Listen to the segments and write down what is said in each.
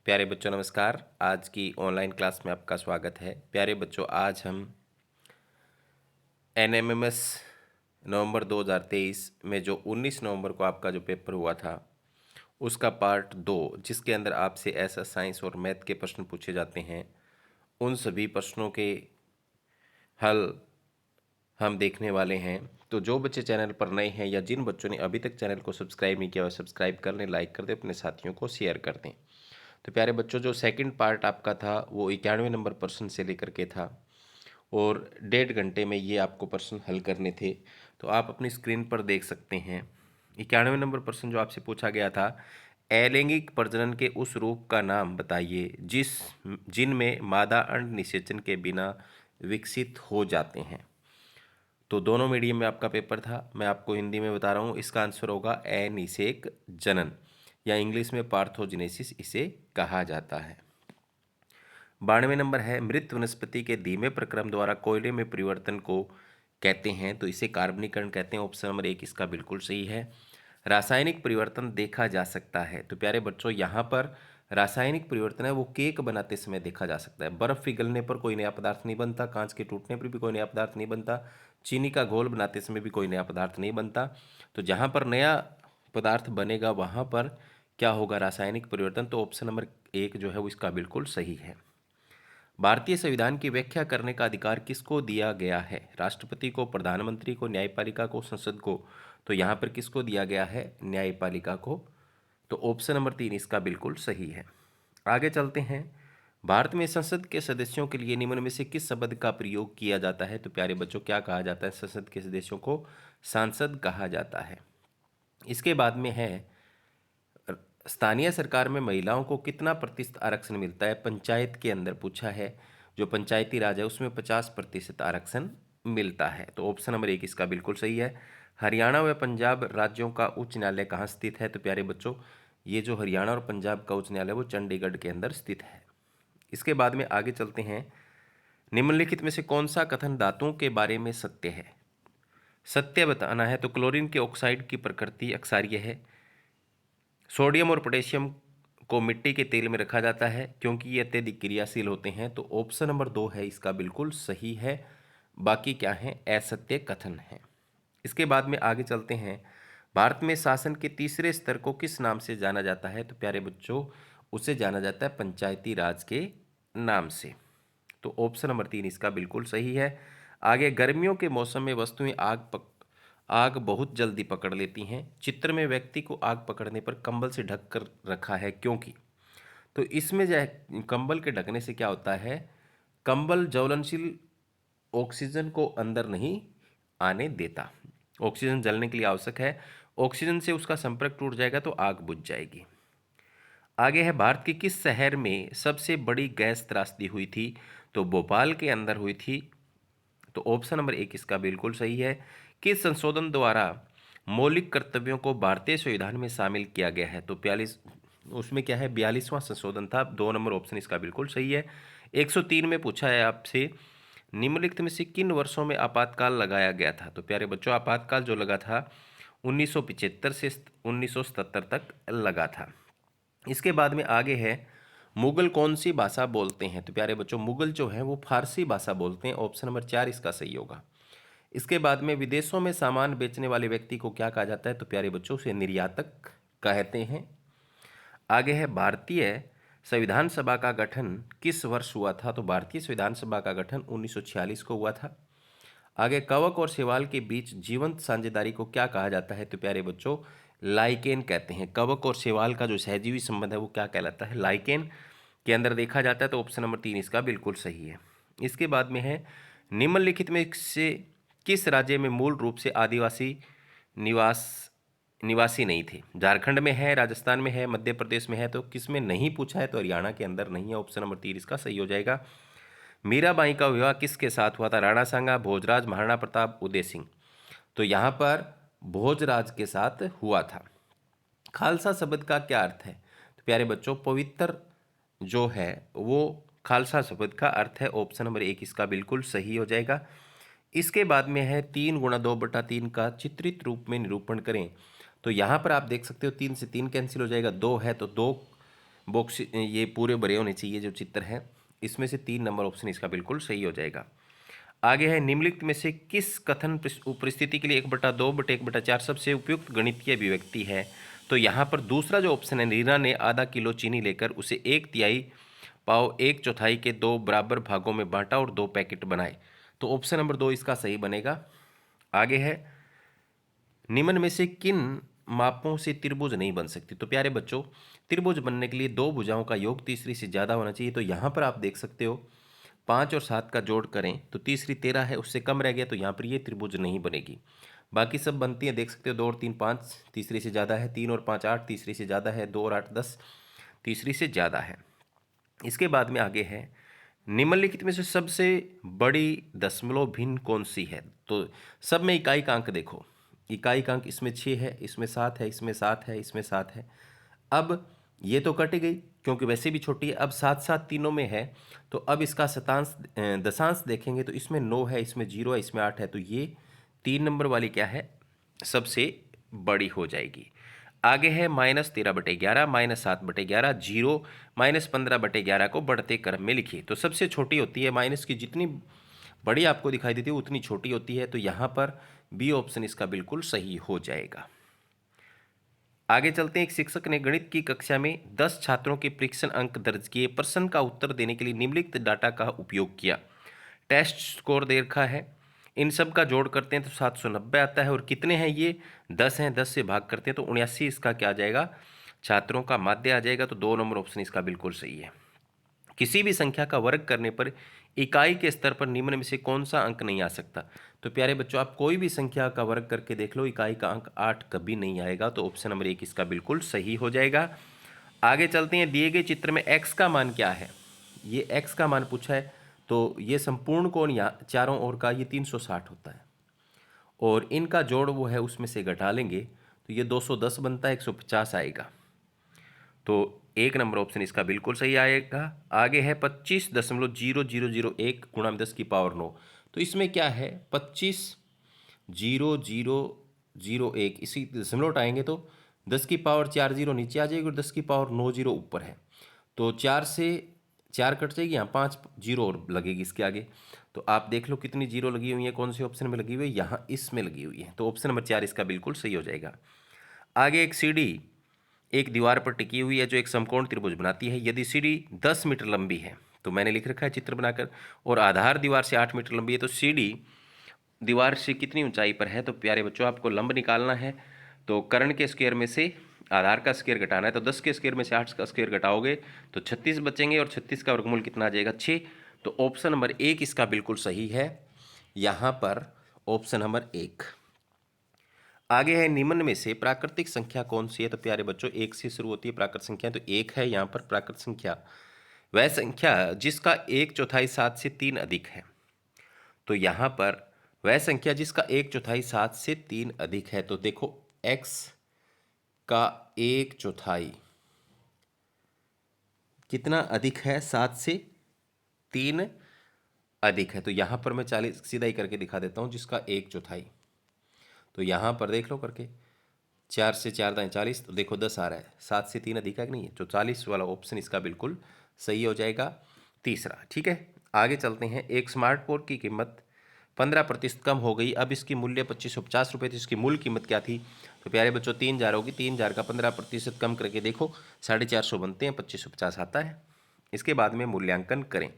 प्यारे बच्चों नमस्कार। आज की ऑनलाइन क्लास में आपका स्वागत है। प्यारे बच्चों, आज हम एनएमएमएस नवंबर 2023 में जो 19 नवंबर को आपका जो पेपर हुआ था उसका पार्ट 2, जिसके अंदर आपसे ऐसा साइंस और मैथ के प्रश्न पूछे जाते हैं, उन सभी प्रश्नों के हल हम देखने वाले हैं। तो जो बच्चे चैनल पर नए हैं या जिन बच्चों ने अभी तक चैनल को सब्सक्राइब नहीं किया, वह सब्सक्राइब कर लें, लाइक कर दें, अपने साथियों को शेयर कर दें। तो प्यारे बच्चों, जो सेकंड पार्ट आपका था वो 91 नंबर प्रश्न से लेकर के था और 1.5 घंटे में ये आपको प्रश्न हल करने थे। तो आप अपनी स्क्रीन पर देख सकते हैं 91 नंबर प्रश्न जो आपसे पूछा गया था, अलैंगिक प्रजनन के उस रूप का नाम बताइए जिनमें मादा अंड निषेचन के बिना विकसित हो जाते हैं। तो दोनों मीडियम में आपका पेपर था। मैं आपको हिंदी में बता रहा हूँ, इसका आंसर होगा अनिषेक जनन या इंग्लिश में पार्थोजेनेसिस इसे कहा जाता है। 92 नंबर है, मृत वनस्पति के धीमे प्रक्रम द्वारा कोयले में परिवर्तन को कहते हैं, तो इसे कार्बनीकरण कहते हैं। ऑप्शन नंबर 1 इसका बिल्कुल सही है। रासायनिक परिवर्तन देखा जा सकता है, तो प्यारे बच्चों यहाँ पर रासायनिक परिवर्तन है वो केक बनाते समय देखा जा सकता है। बर्फ पिघलने पर कोई नया पदार्थ नहीं बनता, कांच के टूटने पर भी कोई नया पदार्थ नहीं बनता, चीनी का घोल बनाते समय भी कोई नया पदार्थ नहीं बनता। तो जहाँ पर नया पदार्थ बनेगा वहाँ पर क्या होगा, रासायनिक परिवर्तन। तो ऑप्शन नंबर 1 जो है वो इसका बिल्कुल सही है। भारतीय संविधान की व्याख्या करने का अधिकार किसको दिया गया है? राष्ट्रपति को, प्रधानमंत्री को, न्यायपालिका को, संसद को? तो यहाँ पर किसको दिया गया है? न्यायपालिका को। तो ऑप्शन नंबर 3 इसका बिल्कुल सही है। आगे चलते हैं। भारत में संसद के सदस्यों के लिए निम्न में से किस शब्द का प्रयोग किया जाता है? तो प्यारे बच्चों, क्या कहा जाता है? संसद के सदस्यों को सांसद कहा जाता है। इसके बाद में है, स्थानीय सरकार में महिलाओं को कितना प्रतिशत आरक्षण मिलता है? पंचायत के अंदर पूछा है, जो पंचायती राज है उसमें 50% आरक्षण मिलता है। तो ऑप्शन नंबर 1 इसका बिल्कुल सही है। हरियाणा व पंजाब राज्यों का उच्च न्यायालय कहाँ स्थित है? तो प्यारे बच्चों, ये जो हरियाणा और पंजाब का उच्च न्यायालय वो चंडीगढ़ के अंदर स्थित है। इसके बाद में आगे चलते हैं। निम्नलिखित में से कौन सा कथन धातुओं के बारे में सत्य है? सत्य बताना है तो क्लोरीन के ऑक्साइड की प्रकृति अक्षारीय है। सोडियम और पोटेशियम को मिट्टी के तेल में रखा जाता है क्योंकि ये अत्यधिक क्रियाशील होते हैं। तो ऑप्शन नंबर 2 है इसका बिल्कुल सही है। बाकी क्या है? असत्य कथन है। इसके बाद में आगे चलते हैं। भारत में शासन के तीसरे स्तर को किस नाम से जाना जाता है? तो प्यारे बच्चों, उसे जाना जाता है पंचायती राज के नाम से। तो ऑप्शन नंबर 3 इसका बिल्कुल सही है। आगे, गर्मियों के मौसम में वस्तुएं आग बहुत जल्दी पकड़ लेती हैं। चित्र में व्यक्ति को आग पकड़ने पर कंबल से ढक कर रखा है क्योंकि? तो इसमें जो है कंबल के ढकने से क्या होता है, कंबल ज्वलनशील ऑक्सीजन को अंदर नहीं आने देता। ऑक्सीजन जलने के लिए आवश्यक है, ऑक्सीजन से उसका संपर्क टूट जाएगा तो आग बुझ जाएगी। आगे है, भारत के किस शहर में सबसे बड़ी गैस त्रासदी हुई थी? तो भोपाल के अंदर हुई थी। तो ऑप्शन नंबर 1 इसका बिल्कुल सही है। किस संशोधन द्वारा मौलिक कर्तव्यों को भारतीय संविधान में शामिल किया गया है? तो 42, उसमें क्या है, 42वां संशोधन था। 2 नंबर ऑप्शन इसका बिल्कुल सही है। 103 में पूछा है आपसे, निम्नलिखित में से किन वर्षों में आपातकाल लगाया गया था? तो प्यारे बच्चों, आपातकाल जो लगा था 1975 से 1977 तक लगा था। इसके बाद में आगे है, मुगल कौन सी भाषा बोलते हैं? तो प्यारे बच्चों, मुगल जो है वो फारसी भाषा बोलते हैं। ऑप्शन नंबर 4 इसका सही होगा। इसके बाद में, विदेशों में सामान बेचने वाले व्यक्ति को क्या कहा जाता है? तो प्यारे बच्चों, उसे निर्यातक कहते हैं। आगे है, भारतीय संविधान सभा का गठन किस वर्ष हुआ था? तो भारतीय संविधान सभा का गठन 1946 को हुआ था। आगे, कवक और शैवाल के बीच जीवंत साझेदारी को क्या कहा जाता है? तो प्यारे बच्चों, लाइकेन कहते हैं। कवक और शैवाल का जो सहजीवी संबंध है वो क्या कहलाता है? लाइकेन के अंदर देखा जाता है। तो ऑप्शन नंबर 3 इसका बिल्कुल सही है। इसके बाद में है, निम्नलिखित में से किस राज्य में मूल रूप से आदिवासी निवास निवासी नहीं थे? झारखंड में है, राजस्थान में है, मध्य प्रदेश में है। तो किस में नहीं पूछा है? तो हरियाणा के अंदर नहीं है। ऑप्शन नंबर 3 इसका सही हो जाएगा। मीराबाई का विवाह किसके साथ हुआ था? राणा सांगा, भोजराज, महाराणा प्रताप, उदय सिंह? तो यहाँ पर भोजराज के साथ हुआ था। खालसा शब्द का क्या अर्थ है? तो प्यारे बच्चों, पवित्र जो है वो खालसा शब्द का अर्थ है। ऑप्शन नंबर 1 इसका बिल्कुल सही हो जाएगा। इसके बाद में है, 3 × 2/3 का चित्रित रूप में निरूपण करें। तो यहाँ पर आप देख सकते हो 3 से 3 कैंसिल हो जाएगा, 2 है तो 2 बॉक्स ये पूरे भरे होने चाहिए जो चित्र है, इसमें से 3 नंबर ऑप्शन इसका बिल्कुल सही हो जाएगा। आगे है निम्नलिखित में से किस कथन परिस्थिति के लिए 1/2/1/4 सबसे उपयुक्त गणितीय अभिव्यक्ति है। तो यहाँ पर दूसरा जो ऑप्शन है, रीना ने आधा किलो चीनी लेकर उसे 1/3 पाव 1/4 के 2 बराबर भागों में बांटा और 2 पैकेट बनाए। तो ऑप्शन नंबर 2 इसका सही बनेगा। आगे है निम्न में से किन मापों से त्रिभुज नहीं बन सकती। तो प्यारे बच्चों, त्रिभुज बनने के लिए दो भुजाओं का योग तीसरी से ज़्यादा होना चाहिए। तो यहाँ पर आप देख सकते हो 5 और 7 का जोड़ करें तो तीसरी 13 है, उससे कम रह गया, तो यहाँ पर ये त्रिभुज नहीं बनेगी। बाकी सब बनती है, देख सकते हो 2 और 3 5 तीसरी से ज़्यादा है, 3 और 5 8 तीसरी से ज़्यादा है, 2 और 8 10 तीसरी से ज़्यादा है। इसके बाद में आगे है निम्नलिखित में से सबसे बड़ी दशमलव भिन्न कौन सी है। तो सब में इकाई का अंक देखो, इकाई का अंक इसमें 6 है, इसमें 7 है, इसमें 7 है, इसमें 7 है। अब ये तो कट गई क्योंकि वैसे भी छोटी है। अब 7 7 तीनों में है, तो अब इसका शतांश दशांश देखेंगे तो इसमें 9 है, इसमें 0 है, इसमें 8 है, तो ये 3 नंबर वाली क्या है, सबसे बड़ी हो जाएगी। आगे है -13/11, -7/11, 0, -15/11 को बढ़ते क्रम में लिखिए। तो सबसे छोटी होती है, माइनस की जितनी बड़ी आपको दिखाई देती है उतनी छोटी होती है। तो यहाँ पर बी ऑप्शन इसका बिल्कुल सही हो जाएगा। आगे चलते हैं। एक शिक्षक ने गणित की कक्षा में 10 छात्रों के परीक्षण अंक दर्ज किए। प्रश्न का उत्तर देने के लिए निम्नलिखित डाटा का उपयोग किया। टेस्ट स्कोर दे रखा है, इन सब का जोड़ करते हैं तो 790 आता है। और कितने हैं ये, 10 हैं, 10 से भाग करते हैं तो 79 इसका क्या आ जाएगा, छात्रों का माध्य आ जाएगा। तो 2 नंबर ऑप्शन इसका बिल्कुल सही है। किसी भी संख्या का वर्ग करने पर इकाई के स्तर पर निम्न में से कौन सा अंक नहीं आ सकता। तो प्यारे बच्चों, आप कोई भी संख्या का वर्ग करके देख लो, इकाई का अंक 8 कभी नहीं आएगा। तो ऑप्शन नंबर 1 इसका बिल्कुल सही हो जाएगा। आगे चलते हैं। दिए गए चित्र में x का मान क्या है, ये x का मान पूछा है। तो ये संपूर्ण कोण यहाँ चारों ओर का ये 360 होता है, और इनका जोड़ वो है उसमें से घटा लेंगे तो ये 210 बनता है, 150 आएगा। तो 1 नंबर ऑप्शन इसका बिल्कुल सही आएगा। आगे है 25.0001 गुणा में 10 की पावर 9। तो इसमें क्या है, 25.0001 इसी दशमलव उठाएंगे तो 10 की पावर 4 जीरो नीचे आ जाएगी और 10 की पावर 9 जीरो ऊपर है। तो 4 से 4 कट जाएगी, यहाँ 5 जीरो और लगेगी इसके आगे। तो आप देख लो कितनी जीरो लगी हुई है, कौन से ऑप्शन में लगी हुई है, यहाँ इसमें लगी हुई है। तो ऑप्शन नंबर 4 इसका बिल्कुल सही हो जाएगा। आगे एक सीढ़ी एक दीवार पर टिकी हुई है जो एक समकोण त्रिभुज बनाती है। यदि सीढ़ी 10 मीटर लंबी है, तो मैंने लिख रखा है चित्र बनाकर, और आधार दीवार से 8 मीटर लंबी है, तो सीढ़ी दीवार से कितनी ऊंचाई पर है। तो प्यारे बच्चों, आपको लंब निकालना है। तो कर्ण के स्क्वायर में से आधार का स्क्वायर घटाना है। तो 10 के स्क्वायर में से 8 का स्क्वायर घटाओगे तो 36 बचेंगे, और 36 का वर्गमूल कितना आ जाएगा, 6। तो ऑप्शन नंबर 1 इसका बिल्कुल सही है, यहाँ पर ऑप्शन नंबर 1। आगे है निम्न में से प्राकृतिक संख्या कौन सी है। तो प्यारे बच्चों, 1 से शुरू होती है प्राकृतिक संख्या, तो 1 है यहाँ पर प्राकृतिक संख्या। वह संख्या जिसका 1/4 7 से 3 अधिक है। तो यहाँ पर वह संख्या जिसका 1/4 7 से 3 अधिक है। तो देखो x का 1/4 कितना अधिक है, 7 से 3 अधिक है। तो यहाँ पर मैं 40 सीधा ही करके दिखा देता हूँ, जिसका 1/4। तो यहाँ पर देख लो करके, 4 से 4 दाएँ 40, तो देखो 10 आ रहा है, 7 से 3 अधिक है कि नहीं है। तो 40 वाला ऑप्शन इसका बिल्कुल सही हो जाएगा, तीसरा। ठीक है, आगे चलते हैं। एक स्मार्टफोन की कीमत 15% कम हो गई, अब इसकी मूल्य 2550 रुपये थी। इसकी मूल कीमत क्या थी। तो प्यारे बच्चों, 3000 होगी। 3000 का 15% कम करके देखो 450 बनते हैं, 2550 आता है। इसके बाद में मूल्यांकन करें।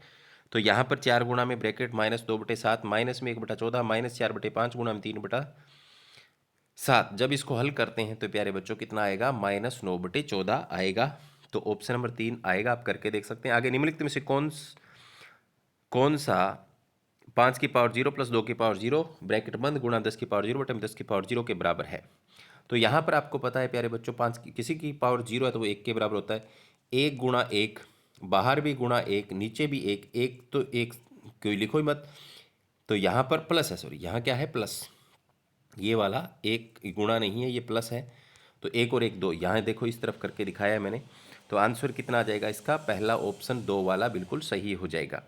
तो यहाँ पर 4 गुणा में ब्रैकेट -2/7, माइनस में 1/14, -4/5 गुणा में 3/7। जब इसको हल करते हैं तो प्यारे बच्चों कितना आएगा, -9/14 आएगा। तो ऑप्शन नंबर 3 आएगा, आप करके देख सकते हैं। आगे निम्नलिखित में से कौन सा 5 की पावर 0 + 2 की पावर 0 ब्रैकेट बंद गुणा 10 की पावर 0 बटे 10 की पावर 0 के बराबर है। तो यहाँ पर आपको पता है प्यारे बच्चों, 5 की किसी की पावर 0 है तो वो 1 के बराबर होता है। 1 गुणा 1, बाहर भी गुणा 1, नीचे भी 1, 1 तो 1 कोई लिखो ही मत। तो यहाँ पर प्लस है, सॉरी यहाँ क्या है, प्लस। ये वाला 1 गुणा नहीं है, ये प्लस है। तो 1 और 1 2, यहाँ देखो इस तरफ करके दिखाया है मैंने। तो आंसर कितना आ जाएगा इसका, पहला ऑप्शन 2 वाला बिल्कुल सही हो जाएगा।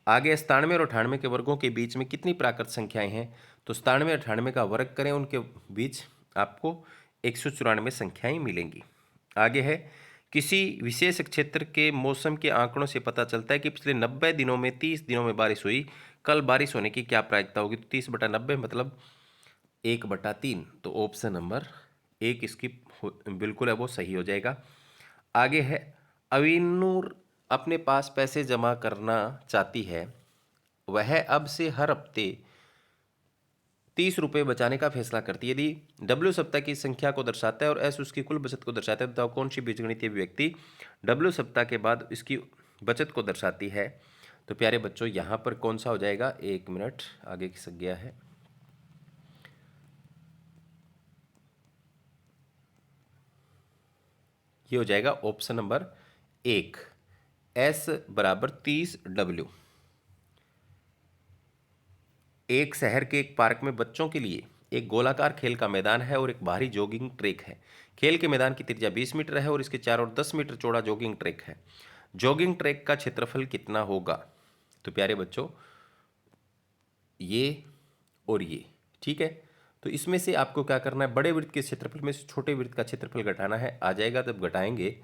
आगे 97 और 98 के वर्गों के बीच में कितनी प्राकृत संख्याएं हैं। तो 97 और 98 का वर्ग करें, उनके बीच आपको 194 संख्याएं मिलेंगी। आगे है किसी विशेष क्षेत्र के मौसम के आंकड़ों से पता चलता है कि पिछले 90 दिनों में 30 दिनों में बारिश हुई, कल बारिश होने की क्या प्रायिकता होगी? तो 30/90 मतलब 1/3। तो ऑप्शन नंबर एक इसकी बिल्कुल है वो सही हो जाएगा। आगे है, अवीनूर अपने पास पैसे जमा करना चाहती है। वह अब से हर हफ्ते 30 रुपये बचाने का फैसला करती है। यदि डब्ल्यू सप्ताह की संख्या को दर्शाता है और एस उसकी कुल बचत को दर्शाता है, बताओ कौन सी बीजगणितीय अभिव्यक्ति डब्ल्यू सप्ताह के बाद इसकी बचत को दर्शाती है? तो प्यारे बच्चों यहाँ पर कौन सा हो जाएगा? एक मिनट आगे खिसक गया है। ये हो जाएगा ऑप्शन नंबर एक, एस बराबर 30W। एक शहर के एक पार्क में बच्चों के लिए एक गोलाकार खेल का मैदान है और एक बाहरी जॉगिंग ट्रैक है। खेल के मैदान की त्रिज्या 20 मीटर है और इसके चारों ओर 10 मीटर चौड़ा जॉगिंग ट्रैक है। जॉगिंग ट्रैक का क्षेत्रफल कितना होगा? तो प्यारे बच्चों ये और ये, ठीक है। तो इसमें से आपको क्या करना है, बड़े वृत्त के क्षेत्रफल में से छोटे वृत्त का क्षेत्रफल घटाना है। आ जाएगा, जब घटाएंगे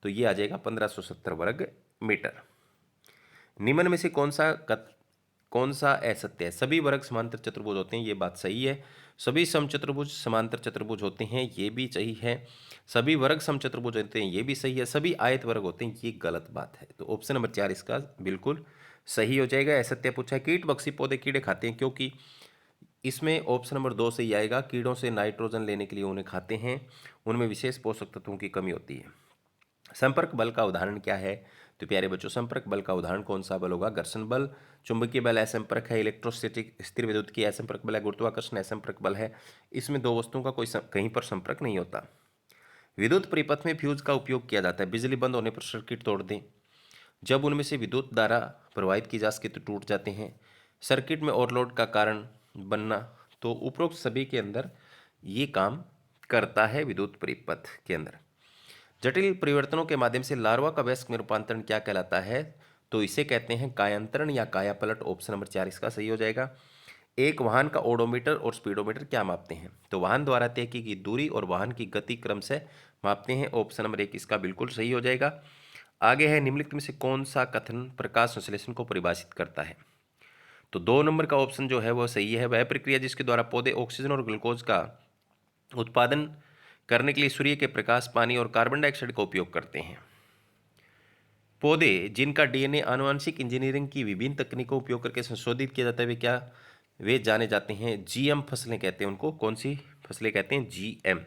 तो ये आ जाएगा 1570 वर्ग मीटर। निम्न में से कौन सा असत्य है? सभी वर्ग समांतर चतुर्भुज होते हैं, ये बात सही है। सभी समचतुर्भुज समांतर चतुर्भुज होते हैं, ये भी सही है। सभी वर्ग समचतुर्भुज होते हैं, ये भी सही है। सभी आयत वर्ग होते हैं, ये गलत बात है। तो ऑप्शन नंबर 4 इसका बिल्कुल सही हो जाएगा। असत्य पूछा है, कीट बक्सी पौधे कीड़े खाते हैं, क्योंकि इसमें ऑप्शन नंबर 2 सही आएगा। कीड़ों से नाइट्रोजन लेने के लिए उन्हें खाते हैं, उनमें विशेष पोषक तत्वों की कमी होती है। संपर्क बल का उदाहरण क्या है? तो प्यारे बच्चों संपर्क बल का उदाहरण कौन सा बल होगा? घर्षण बल, चुंबकीय बल असंपर्क है, इलेक्ट्रोस्टैटिक स्थिर विद्युत की असंपर्क बल है, गुरुत्वाकर्षण असंपर्क बल है। इसमें दो वस्तुओं का कोई कहीं पर संपर्क नहीं होता। विद्युत परिपथ में फ्यूज का उपयोग किया जाता है। बिजली बंद होने पर सर्किट तोड़ दें, जब उनमें से विद्युत धारा प्रवाहित की जा सके तो टूट जाते हैं। सर्किट में ओवरलोड का कारण बनना, तो उपरोक्त सभी के अंदर ये काम करता है विद्युत परिपथ के अंदर। जटिल परिवर्तनों के माध्यम से लार्वा का वयस्क में रूपांतरण क्या कहलाता है? तो इसे कहते हैं कायांतरण या कायापलट। ऑप्शन नंबर 4 इसका सही हो जाएगा। एक वाहन का ओडोमीटर और स्पीडोमीटर क्या मापते हैं? तो वाहन द्वारा तय की गई दूरी और वाहन की गति क्रम से मापते हैं। ऑप्शन नंबर 1 इसका बिल्कुल सही हो जाएगा। आगे है, निम्नलिखित में से कौन सा कथन प्रकाश संश्लेषण को परिभाषित करता है? तो 2 नंबर का ऑप्शन जो है वह सही है। वह प्रक्रिया जिसके द्वारा पौधे ऑक्सीजन और ग्लूकोज का उत्पादन करने के लिए सूर्य के प्रकाश, पानी और कार्बन डाइऑक्साइड का उपयोग करते हैं। पौधे जिनका डीएनए आनुवंशिक इंजीनियरिंग की विभिन्न तकनीकों का उपयोग करके संशोधित किया जाता है, वे जाने जाते हैं जीएम फसलें कहते हैं उनको। कौन सी फसलें कहते हैं? जीएम।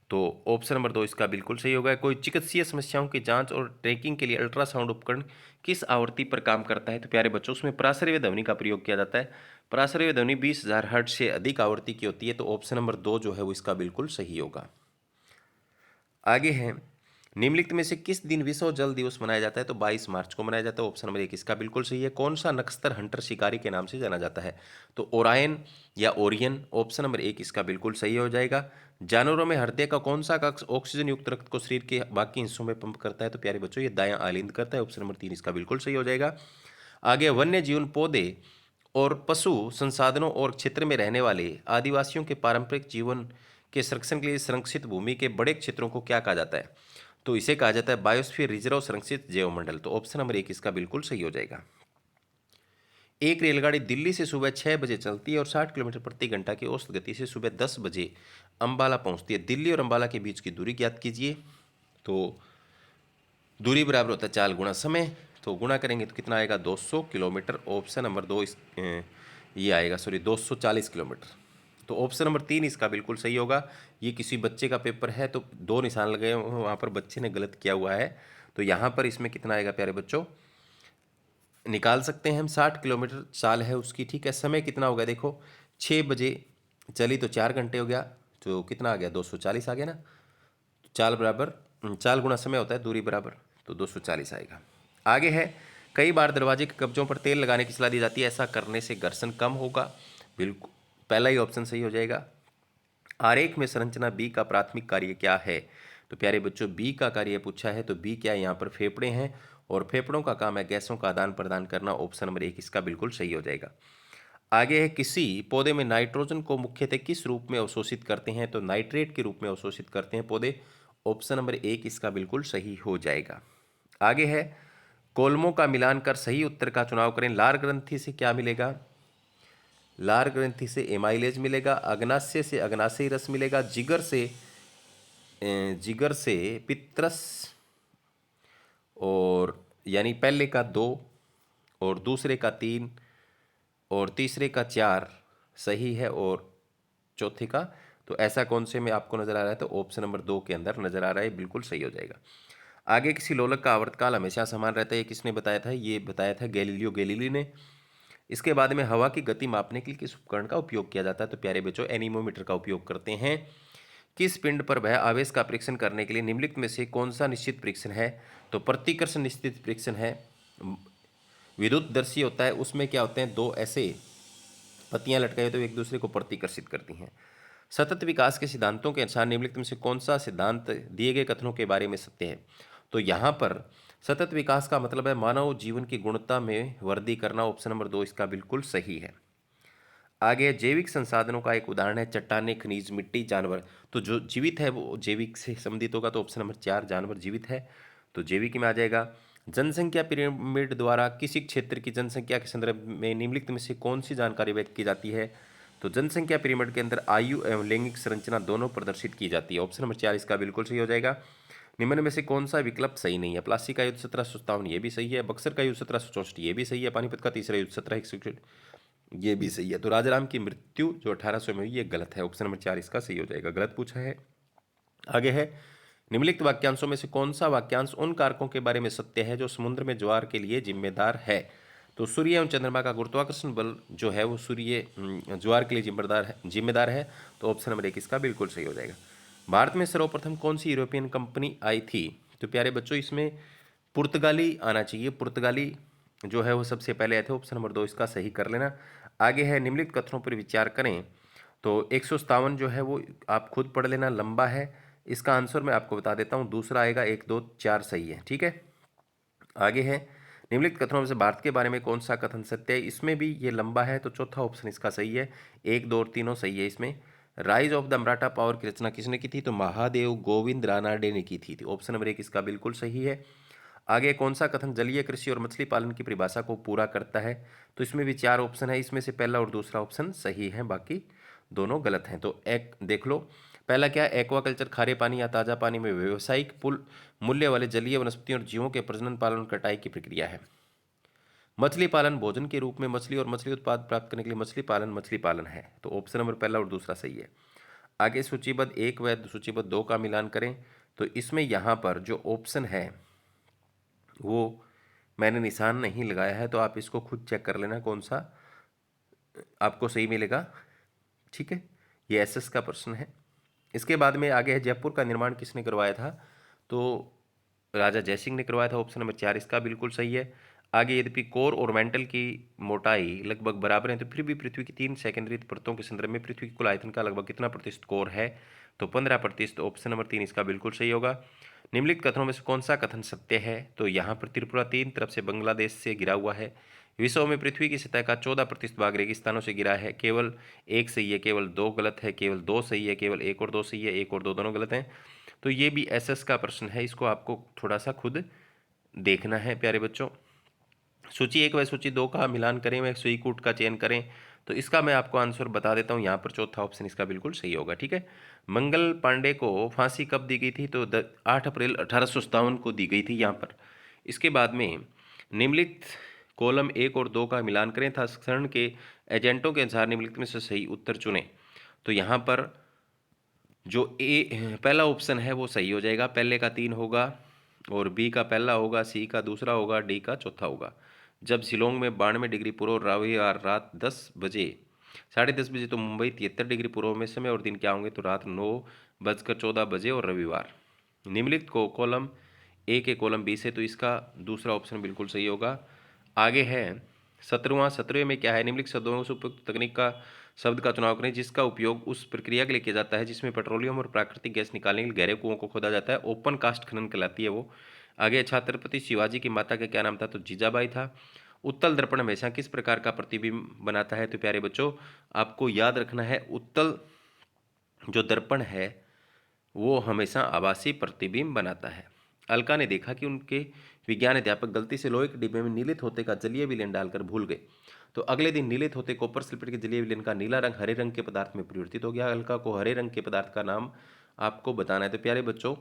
तो ऑप्शन नंबर 2 इसका बिल्कुल सही होगा। कोई चिकित्सीय समस्याओं की जांच और ट्रैकिंग के लिए अल्ट्रासाउंड उपकरण किस आवृत्ति पर काम करता है? तो प्यारे बच्चों उसमें पराश्रव्य ध्वनि का प्रयोग किया जाता है। पराश्रव्य ध्वनि 20,000 हर्ट्ज से अधिक आवृत्ति की होती है। तो ऑप्शन नंबर 2 जो है वो इसका बिल्कुल सही होगा। आगे है, निम्नलिखित में से किस दिन विश्व जल दिवस मनाया जाता है? तो 22 मार्च को मनाया जाता है। ऑप्शन नंबर 1 इसका बिल्कुल सही है। कौन सा नक्षत्र हंटर शिकारी के नाम से जाना जाता है? तो ओरायन या ओरियन। ऑप्शन नंबर 1 इसका बिल्कुल सही हो जाएगा। जानवरों में हृदय का कौन सा कक्ष ऑक्सीजन युक्त रक्त को शरीर के बाकी हिस्सों में पंप करता है? तो प्यारे बच्चों ये दायां आलिंद करता है। ऑप्शन नंबर 3 इसका बिल्कुल सही हो जाएगा। आगे, वन्य जीवन पौधे और पशु संसाधनों और क्षेत्र में रहने वाले आदिवासियों के पारंपरिक जीवन के संरक्षण के लिए संरक्षित भूमि के बड़े क्षेत्रों को क्या कहा जाता है? तो इसे कहा जाता है बायोस्फीयर रिजर्व, संरक्षित जैवमंडल। तो ऑप्शन नंबर 1 इसका बिल्कुल सही हो जाएगा। एक रेलगाड़ी दिल्ली से सुबह 6 बजे चलती है और 60 किलोमीटर प्रति घंटा की औसत गति से सुबह 10 बजे अंबाला पहुंचती है। दिल्ली और अंबाला के बीच की दूरी ज्ञात कीजिए। तो दूरी बराबर होता है चाल गुणा समय, तो गुणा करेंगे तो कितना आएगा? 200 किलोमीटर। ऑप्शन नंबर 2 ये आएगा, सॉरी 240 किलोमीटर। तो ऑप्शन नंबर 3 इसका बिल्कुल सही होगा। ये किसी बच्चे का पेपर है तो 2 निशान लगे हुए हैं, वहाँ पर बच्चे ने गलत किया हुआ है। तो यहाँ पर इसमें कितना आएगा प्यारे बच्चों? निकाल सकते हैं हम, 60 किलोमीटर चाल है उसकी, ठीक है। समय कितना होगा? देखो 6 बजे चली तो 4 घंटे हो गया, तो कितना आ गया? 240 आ गया ना। तो चाल बराबर चाल गुणा समय होता है दूरी बराबर, तो 240 आएगा। आगे है, कई बार दरवाजे के कब्जों पर तेल लगाने की सलाह दी जाती है, ऐसा करने से घर्षण कम होगा। बिल्कुल पहला ही ऑप्शन सही हो जाएगा। आरेख में संरचना बी का प्राथमिक कार्य क्या है? तो प्यारे बच्चों बी का कार्य पूछा है, तो बी क्या है? यहाँ पर फेफड़े हैं और फेफड़ों का काम है गैसों का आदान प्रदान करना। ऑप्शन नंबर 1 इसका बिल्कुल सही हो जाएगा। आगे है, किसी पौधे में नाइट्रोजन को मुख्यतः किस रूप में अवशोषित करते हैं? तो नाइट्रेट के रूप में अवशोषित करते हैं पौधे। ऑप्शन नंबर 1 इसका बिल्कुल सही हो जाएगा। आगे है, कॉलमों का मिलान कर सही उत्तर का चुनाव करें। लार ग्रंथि से क्या मिलेगा? लार ग्रंथि से एमाइलेज मिलेगा, अग्नाशय से अग्नाशयी रस मिलेगा, जिगर से पित्रस, और यानी पहले का 2 और दूसरे का 3 और तीसरे का 4 सही है, और चौथे का, तो ऐसा कौन से में आपको नजर आ रहा है? तो ऑप्शन नंबर 2 के अंदर नजर आ रहा है, बिल्कुल सही हो जाएगा। आगे, किसी लोलक का आवर्तकाल हमेशा समान रहता है, ये किसने बताया था? ये बताया था गैलीलियो गैलीली ने। इसके बाद में हवा की गति मापने के लिए किस उपकरण का उपयोग किया जाता है? तो प्यारे बच्चों, एनीमोमीटर का उपयोग करते हैं। किस पिंड पर वह आवेश का परीक्षण करने के लिए निम्नलिखित में से कौन सा निश्चित परीक्षण है? तो प्रतिकर्षण निश्चित परीक्षण है। विद्युतदर्शी होता है, उसमें क्या होते हैं, दो ऐसे पत्तियां लटकाई तो एक दूसरे को प्रतिकर्षित करती हैं। सतत विकास के सिद्धांतों के अनुसार निम्नलिखित में से कौन सा सिद्धांत दिए गए कथनों के बारे में सत्य है? तो यहाँ पर सतत विकास का मतलब है मानव जीवन की गुणवत्ता में वृद्धि करना। ऑप्शन नंबर 2 इसका बिल्कुल सही है। आगे, जैविक संसाधनों का एक उदाहरण है चट्टानें, खनिज, मिट्टी, जानवर। तो जो जीवित है वो जैविक से संबंधित होगा, तो ऑप्शन नंबर 4 जानवर जीवित है, तो जैविक में आ जाएगा। जनसंख्या पिरामिड द्वारा किसी क्षेत्र की जनसंख्या के संदर्भ में निम्नलिखित में से कौन सी जानकारी व्यक्त की जाती है? तो जनसंख्या पिरामिड के अंदर आयु एवं लैंगिक संरचना दोनों प्रदर्शित की जाती है। ऑप्शन नंबर 4 इसका बिल्कुल सही हो जाएगा। निम्न में से कौन सा विकल्प सही नहीं है? प्लासी का युद्ध 1757 ये भी सही है, बक्सर का युद्ध 1764 ये भी सही है, पानीपत का तीसरा युद्ध 1761 ये भी सही है। तो राजाराम की मृत्यु जो 1800 में हुई ये गलत है, ऑप्शन नंबर 4 इसका सही हो जाएगा, गलत पूछा है। आगे है, निम्नलिखित वाक्यांशों में से कौन सा वाक्यांश उन कारकों के बारे में सत्य है जो समुद्र में ज्वार के लिए जिम्मेदार है? तो सूर्य एवं चंद्रमा का गुरुत्वाकर्षण बल जो है वो ज्वार के लिए जिम्मेदार है, तो ऑप्शन नंबर 1 इसका बिल्कुल सही हो जाएगा। भारत में सर्वप्रथम कौन सी यूरोपियन कंपनी आई थी? तो प्यारे बच्चों, इसमें पुर्तगाली आना चाहिए, पुर्तगाली जो है वो सबसे पहले आए थे, ऑप्शन नंबर 2 इसका सही कर लेना। आगे है, निम्नलिखित कथनों पर विचार करें। तो 157 जो है वो आप खुद पढ़ लेना, लंबा है। इसका आंसर मैं आपको बता देता हूँ, दूसरा आएगा 1, 2, 4 सही है, ठीक है। आगे है, निम्नलिखित कथनों में से भारत के बारे में कौन सा कथन सत्य है? इसमें भी ये लंबा है, तो चौथा ऑप्शन इसका सही है, 1, 2 और तीनों सही है इसमें। Rise of the Maratha power की रचना किसने की थी? तो महादेव गोविंद रानाडे ने की थी, ऑप्शन नंबर 1 इसका बिल्कुल सही है। आगे, कौन सा कथन जलीय कृषि और मछली पालन की परिभाषा को पूरा करता है? तो इसमें भी 4 ऑप्शन है, इसमें से पहला और दूसरा ऑप्शन सही है, बाकी दोनों गलत हैं। तो एक देख लो, पहला क्या है, एक्वाकल्चर खारे पानी या ताज़ा पानी में व्यावसायिक पुल मूल्य वाले जलीय वनस्पतियों और जीवों के प्रजनन, पालन और कटाई की प्रक्रिया है। मछली पालन भोजन के रूप में मछली और मछली उत्पाद प्राप्त करने के लिए मछली पालन है, तो ऑप्शन नंबर पहला और दूसरा सही है। आगे, सूचीबद्ध 1 व सूचीबद्ध 2 का मिलान करें। तो इसमें यहाँ पर जो ऑप्शन है वो मैंने निशान नहीं लगाया है, तो आप इसको खुद चेक कर लेना कौन सा आपको सही मिलेगा, ठीक है। ये एसएस का प्रश्न है। इसके बाद में आगे है, जयपुर का निर्माण किसने करवाया था? तो राजा जयसिंह ने करवाया था, ऑप्शन नंबर 4 इसका बिल्कुल सही है। आगे, यद्यपि कोर और मेंटल की मोटाई लगभग बराबर है, तो फिर भी पृथ्वी की 3 सेकेंडरी परतों के संदर्भ में पृथ्वी की कुल आयतन का लगभग कितना प्रतिशत कोर है? तो 15%, ऑप्शन नंबर 3 इसका बिल्कुल सही होगा। निम्नलिखित कथनों में से कौन सा कथन सत्य है? तो यहाँ पर त्रिपुरा 3 तरफ से बांग्लादेश से घिरा हुआ है। विश्व में पृथ्वी की सतह का 14% भाग रेगिस्तानों से घिरा है। केवल 1 सही है, केवल 2 गलत है, केवल 2 सही है, केवल 1 और 2 सही है, 1 और 2 दोनों गलत हैं। तो ये भी एसएस का प्रश्न है, इसको आपको थोड़ा सा खुद देखना है प्यारे बच्चों। सूची 1 व सूची 2 का मिलान करें व सुई कूट का चयन करें। तो इसका मैं आपको आंसर बता देता हूँ, यहाँ पर चौथा ऑप्शन इसका बिल्कुल सही होगा, ठीक है। मंगल पांडे को फांसी कब दी गई थी? तो 8 अप्रैल 1857 को दी गई थी यहाँ पर। इसके बाद में निम्नलिखित कॉलम 1 और 2 का मिलान करें तथा क्षण के एजेंटों के अनुसार निम्नलिखित में से सही उत्तर चुनें। तो यहाँ पर जो पहला ऑप्शन है वो सही हो जाएगा, पहले का 3 होगा और बी का पहला होगा, सी का दूसरा होगा, डी का चौथा होगा। जब शिलोंग में 92 डिग्री पूर्व रविवार रात 10 बजे 10:30 बजे, तो मुंबई 73 डिग्री पूर्व में समय और दिन क्या होंगे? तो रात 9:14 बजे और रविवार। निम्नलिखित को कॉलम ए के कॉलम बी से, तो इसका दूसरा ऑप्शन बिल्कुल सही होगा। आगे है 17वें में क्या है, निम्नलिखित शब्दों से उपयुक्त तकनीक का शब्द का चुनाव करें जिसका उपयोग उस प्रक्रिया के लिए किया जाता है जिसमें पेट्रोलियम और प्राकृतिक गैस निकालने के लिए गहरे कुओं को खोदा जाता है। ओपन कास्ट खनन कहलाती है वो। आगे, छत्रपति शिवाजी की माता का क्या नाम था? तो जीजाबाई था। उत्तल दर्पण हमेशा किस प्रकार का प्रतिबिंब बनाता है? तो प्यारे बच्चों, आपको याद रखना है, उत्तल जो दर्पण है वो हमेशा आभासी प्रतिबिंब बनाता है। अलका ने देखा कि उनके विज्ञान अध्यापक गलती से लोहे के डिब्बे में नीले थोते का जलीय विलेन डालकर भूल गए। तो अगले दिन नीले थोते कॉपर सल्फेट के जलीय विलेन का नीला रंग हरे रंग के पदार्थ में परिवर्तित हो गया। अलका को हरे रंग के पदार्थ का नाम आपको बताना है। तो प्यारे बच्चों,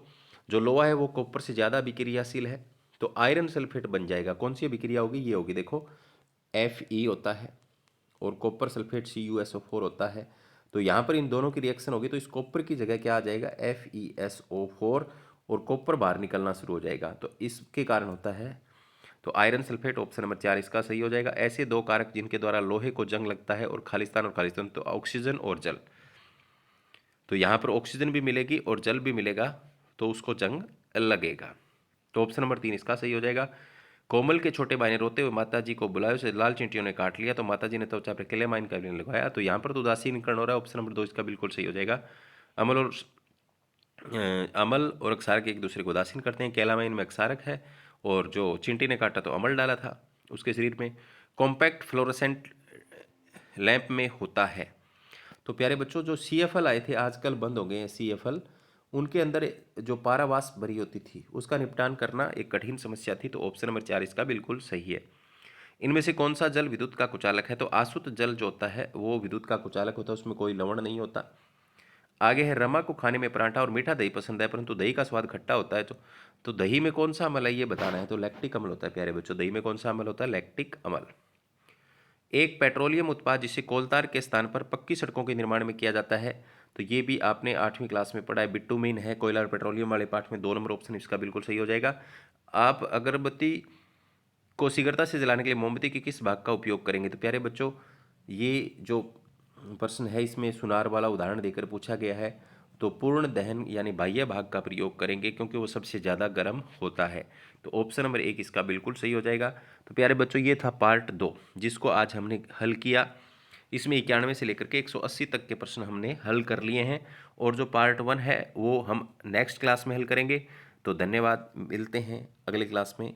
जो लोहा है वो कॉपर से ज़्यादा अभिक्रियाशील है, तो आयरन सल्फेट बन जाएगा। कौन सी अभिक्रिया होगी? ये होगी, देखो Fe होता है और कॉपर सल्फेट CuSO4 होता है। तो यहाँ पर इन दोनों की रिएक्शन होगी तो इस कॉपर की जगह क्या आ जाएगा? FeSO4, और कॉपर बाहर निकलना शुरू हो जाएगा, तो इसके कारण होता है तो आयरन सल्फेट। ऑप्शन नंबर 4 इसका सही हो जाएगा। ऐसे दो कारक जिनके द्वारा लोहे को जंग लगता है, और खालिस्तान, तो ऑक्सीजन और जल। तो यहाँ पर ऑक्सीजन भी मिलेगी और जल भी मिलेगा, तो उसको जंग लगेगा। तो ऑप्शन नंबर 3 इसका सही हो जाएगा। कोमल के छोटे भाई ने रोते हुए माता जी को बुलाया, उसे लाल चींटियों ने काट लिया, तो माता जी ने त्वचा पर क्लेमाइन का विलेन लगाया। तो यहाँ पर तो उदासीनीकरण हो रहा है। ऑप्शन नंबर 2 इसका बिल्कुल सही हो जाएगा। अमल और अक्षारक एक दूसरे को उदासीन करते हैं। कैलामाइन में अक्षारक है, और जो चींटी ने काटा तो अमल डाला था उसके शरीर में। कॉम्पैक्ट फ्लोरोसेंट लैंप में होता है। तो प्यारे बच्चों, जो CFL आए थे आजकल बंद हो गए हैं CFL, उनके अंदर जो पारावास भरी होती थी उसका निपटान करना एक कठिन समस्या थी। तो ऑप्शन नंबर 4 इसका बिल्कुल सही है। इनमें से कौन सा जल विद्युत का कुचालक है? तो आसुत जल जो होता है वो विद्युत का कुचालक होता है, उसमें कोई लवण नहीं होता। आगे है, रमा को खाने में पराठा और मीठा दही पसंद है, परंतु दही का स्वाद खट्टा होता है। तो दही में कौन सा अम्ल है ये बताना है। तो लैक्टिक अम्ल होता है प्यारे बच्चों। दही में कौन सा अम्ल होता है? लैक्टिक अम्ल। एक पेट्रोलियम उत्पाद जिसे कोलतार के स्थान पर पक्की सड़कों के निर्माण में किया जाता है, तो ये भी आपने 8वीं क्लास में पढ़ा है। बिटुमेन है, कोयला और पेट्रोलियम वाले पार्ट में 2 नंबर ऑप्शन इसका बिल्कुल सही हो जाएगा। आप अगरबत्ती को शीघ्रता से जलाने के लिए मोमबत्ती के किस भाग का उपयोग करेंगे? तो प्यारे बच्चों, ये जो प्रश्न है इसमें सुनार वाला उदाहरण देकर पूछा गया है। तो पूर्ण दहन यानी बाह्य भाग का प्रयोग करेंगे, क्योंकि वो सबसे ज़्यादा गर्म होता है। तो ऑप्शन नंबर 1 इसका बिल्कुल सही हो जाएगा। तो प्यारे बच्चों, ये था पार्ट 2 जिसको आज हमने हल किया। इसमें 91 से लेकर के 180 तक के प्रश्न हमने हल कर लिए हैं, और जो पार्ट 1 है वो हम नेक्स्ट क्लास में हल करेंगे। तो धन्यवाद, मिलते हैं अगले क्लास में।